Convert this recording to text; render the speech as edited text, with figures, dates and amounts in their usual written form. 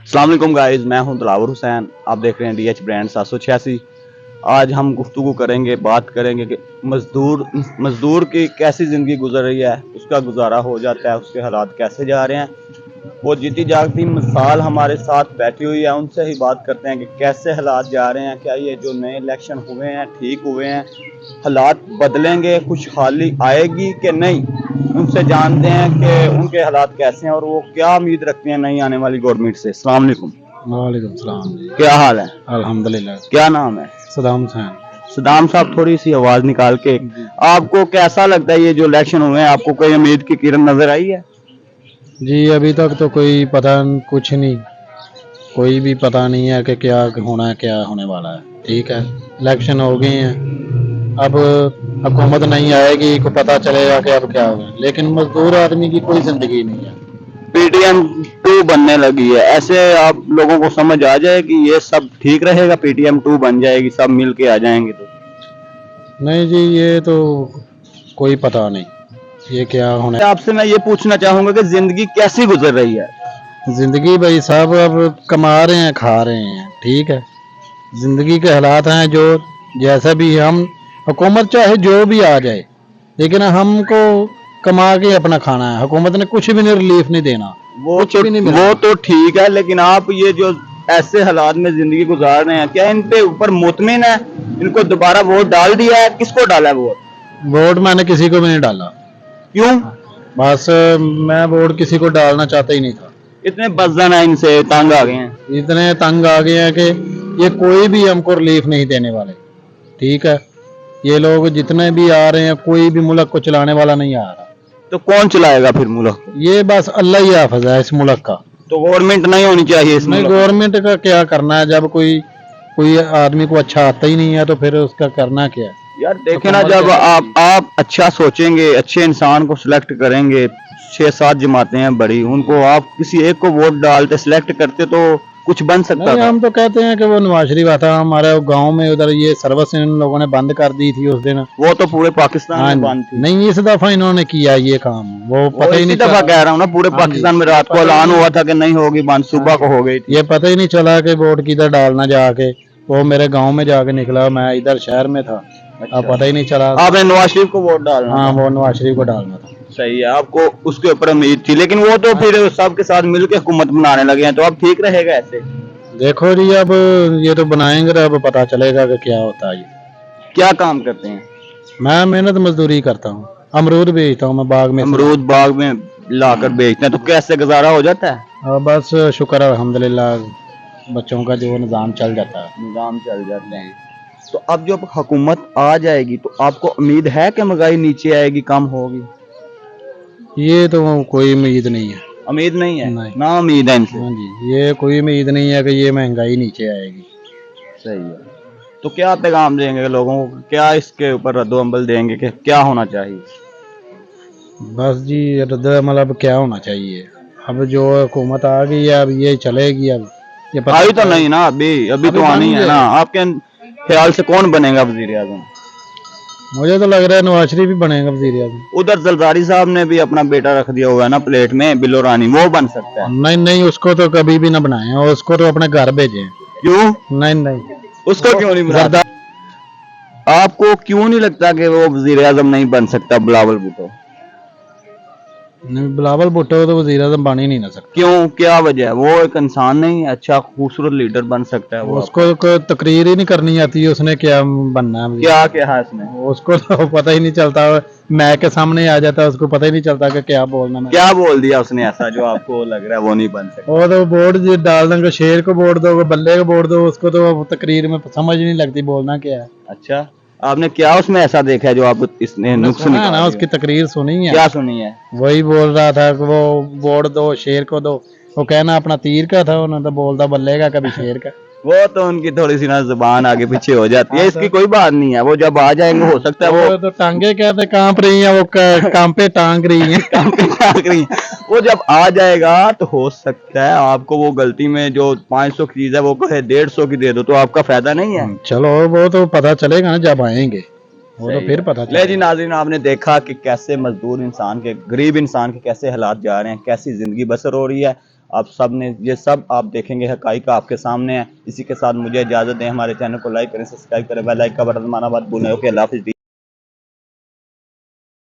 अस्सलाम वालेकुम गाइस, मैं हूं दिलावर हुसैन। आप देख रहे हैं DH ब्रांड 786। आज हम गुफ्तगू करेंगे, बात करेंगे कि मजदूर की कैसी ज़िंदगी गुजर रही है, उसका गुजारा हो जाता है, उसके हालात कैसे जा रहे हैं। वो जीती जागती मिसाल हमारे साथ बैठी हुई है, उनसे ही बात करते हैं कि कैसे हालात जा रहे हैं। क्या ये जो नए इलेक्शन हुए हैं ठीक हुए हैं, हालात बदलेंगे, खुशहाली आएगी कि नहीं। उनसे जानते हैं कि उनके हालात कैसे हैं और वो क्या उम्मीद रखते हैं नई आने वाली गवर्नमेंट से। अस्सलाम वालेकुम। वालेकुम सलाम जी। क्या हाल है? अल्हम्दुलिल्लाह। क्या नाम है? सदाम हुसैन। सदाम साहब, थोड़ी सी आवाज निकाल के। जी आपको कैसा लगता है ये जो इलेक्शन हुए हैं, आपको कोई उम्मीद की किरण नजर आई है? जी, अभी तक तो कोई पता कुछ नहीं, कोई भी पता नहीं है कि क्या होना है, क्या होने वाला है। ठीक है, इलेक्शन हो गए हैं, अब हुकूमत नहीं आएगी को पता चलेगा कि अब क्या होगा, लेकिन मजदूर आदमी की कोई जिंदगी नहीं है। PTM 2 बनने लगी है, ऐसे आप लोगों को समझ आ जाए कि ये सब ठीक रहेगा, PTM 2 बन जाएगी, सब मिल के आ जाएंगे तो? नहीं जी, ये तो कोई पता नहीं ये क्या होना आपसे मैं ये पूछना चाहूंगा कि जिंदगी कैसी गुजर रही है? है। जिंदगी भाई साहब अब कमा रहे हैं, खा रहे हैं। ठीक है, जिंदगी के हालात हैं जो जैसा भी हम, हुकूमत चाहे जो भी आ जाए, लेकिन हमको कमा के अपना खाना है। हुकूमत ने कुछ भी नहीं, रिलीफ नहीं देना, कुछ भी नहीं मिलना। वो तो ठीक है, लेकिन आप ये जो ऐसे हालात में जिंदगी गुजार रहे हैं, क्या इन पे ऊपर मुतमिन है? इनको दोबारा वोट डाल दिया है? किसको डाला है वोट? वोट मैंने किसी को भी नहीं डाला। क्यों? बस मैं वोट किसी को डालना चाहता ही नहीं था। इतने बजन है, इनसे तंग आ गए हैं। इतने तंग आ गए हैं कि ये कोई भी हमको रिलीफ नहीं देने वाले। ठीक है, ये लोग जितने भी आ रहे हैं, कोई भी मुल्क को चलाने वाला नहीं आ रहा। तो कौन चलाएगा फिर मुल्क? ये बस अल्लाह ही हाफिज है इस मुल्क का। तो गवर्नमेंट नहीं होनी चाहिए इस नहीं, मुल्क में? गवर्नमेंट का क्या करना है जब कोई कोई आदमी को अच्छा आता ही नहीं है, तो फिर उसका करना क्या है। यार देखे ना, जब आप अच्छा सोचेंगे, अच्छे इंसान को सिलेक्ट करेंगे, 6-7 जमातें हैं बड़ी, उनको आप किसी एक को वोट डालते सिलेक्ट करते तो कुछ बन सकता नहीं, था। हम तो कहते हैं कि वो नवाज शरीफ आता, हमारे गांव में उधर ये सर्विस इन लोगों ने बंद कर दी थी उस दिन। वो तो पूरे पाकिस्तान हाँ में जी। बंद थी। नहीं, इस दफा इन्होंने किया ये काम, वो पता ही इसी नहीं दफा चला। कह रहा हूँ ना, पूरे हाँ जी, पाकिस्तान में ये रात को पता ही ऐलान नहीं। हुआ था कि नहीं होगी बंद, सुबह को हो गई थी। ये पता ही नहीं चला कि वोट किधर डालना जाके। वो मेरे गांव में जाके निकला, मैं इधर शहर में था। अब पता ही नहीं चला। आपने नवाज शरीफ को वोट डालना हाँ, था? वो नवाज शरीफ को डालना था। सही है, आपको उसके ऊपर उम्मीद थी, लेकिन वो तो फिर सबके साथ मिलकर हुकूमत बनाने लगे हैं, तो अब ठीक रहेगा ऐसे? देखो जी, अब ये तो बनाएंगे तो अब पता चलेगा कि क्या होता है। ये क्या काम करते हैं? मैं मेहनत मजदूरी करता हूँ, अमरूद बेचता हूँ मैं बाग में से। अमरूद बाग में लाकर बेचते हैं, तो कैसे गुजारा हो जाता है? बस शुक्र है अल्हम्दुलिल्लाह, बच्चों का जो निज़ाम चल जाता है। निजाम चल जाते हैं। तो अब जब हुकूमत आ जाएगी तो आपको उम्मीद है कि महंगाई नीचे आएगी, कम होगी? ये तो कोई उम्मीद नहीं है। उम्मीद नहीं है? नहीं। ना उम्मीद है इनसे? हाँ जी, ये कोई उम्मीद नहीं है कि ये महंगाई नीचे आएगी। सही है। तो क्या पैगाम देंगे लोगों को, क्या इसके ऊपर रद्द-ओ-अमल देंगे कि क्या होना चाहिए? बस जी, रद्द अमल अब क्या होना चाहिए। अब जो हुकूमत आ गई है, अब ये चलेगी। अब ये पता आई तो नहीं ना, अभी तो आनी है ना। आपके ख्याल से कौन बनेगा वजीर आजम? मुझे तो लग रहा है नवाज शरीफ भी बनेगा वजीर आजम। उधर जरदारी साहब ने भी अपना बेटा रख दिया हुआ है ना प्लेट में, बिलो रानी, वो बन सकता है? नहीं नहीं, उसको तो कभी भी ना बनाए, उसको तो अपने घर भेजे। क्यों? नहीं नहीं, उसको क्यों नहीं बनाते? आपको क्यों नहीं लगता कि वो वजीर आजम नहीं बन सकता, बिलावल भुट्टो? बिलावल भुट्टो तो वजीर आजम बन ही नहीं ना सकता। क्यों, क्या वजह है? वो एक इंसान नहीं है, अच्छा खूबसूरत लीडर बन सकता है वो? उसको कोई तकरीर ही नहीं करनी आती, उसने क्या बनना है। क्या क्या है इसमें? उसको तो पता ही नहीं चलता, मैं के सामने आ जाता है, उसको पता ही नहीं चलता कि क्या बोलना है। क्या बोल दिया उसने ऐसा जो आपको लग रहा है वो नहीं बन सकता? वो तो बोर्ड डाल देंगे, शेर को बोर्ड दो, बल्ले को बोर्ड दो, उसको तो तकरीर में समझ नहीं लगती बोलना क्या है। अच्छा, आपने क्या उसमें ऐसा देखा है जो आप इसने नुक्स सुना निकाल ना, दिया? उसकी तकरीर सुनी है। क्या सुनी है? वही बोल रहा था कि वो बोर्ड दो, शेर को दो। वो कहना अपना तीर का था, उन्होंने तो बोलता बल्ले का, कभी शेर का। वो तो उनकी थोड़ी सी ना जुबान आगे पीछे हो जाती है, इसकी कोई बात नहीं है। वो जब आ जाएंगे हो सकता है वो तो टांगे कहते कांप रही हैं, वो कांपे टांग रही हैं। वो जब आ जाएगा तो हो सकता है आपको वो गलती में जो 500 की चीज है वो कहे 150 की दे दो, तो आपका फायदा नहीं है? चलो, वो तो पता चलेगा ना जब आएंगे, वो तो फिर पता ले जी चलेगा। नाज़रीन, आपने देखा कि कैसे मजदूर इंसान के, गरीब इंसान के कैसे हालात जा रहे हैं, कैसी जिंदगी बसर हो रही है। آپ سب نے یہ سب آپ دیکھیں گے، حقائق آپ کے سامنے ہیں. اسی کے ساتھ مجھے اجازت دیں، ہمارے چینل کو لائک کریں، سبسکرائب کریں، بیل آئکن کا بٹن دبانا مت بھولیں. اوکے، اللہ حافظ.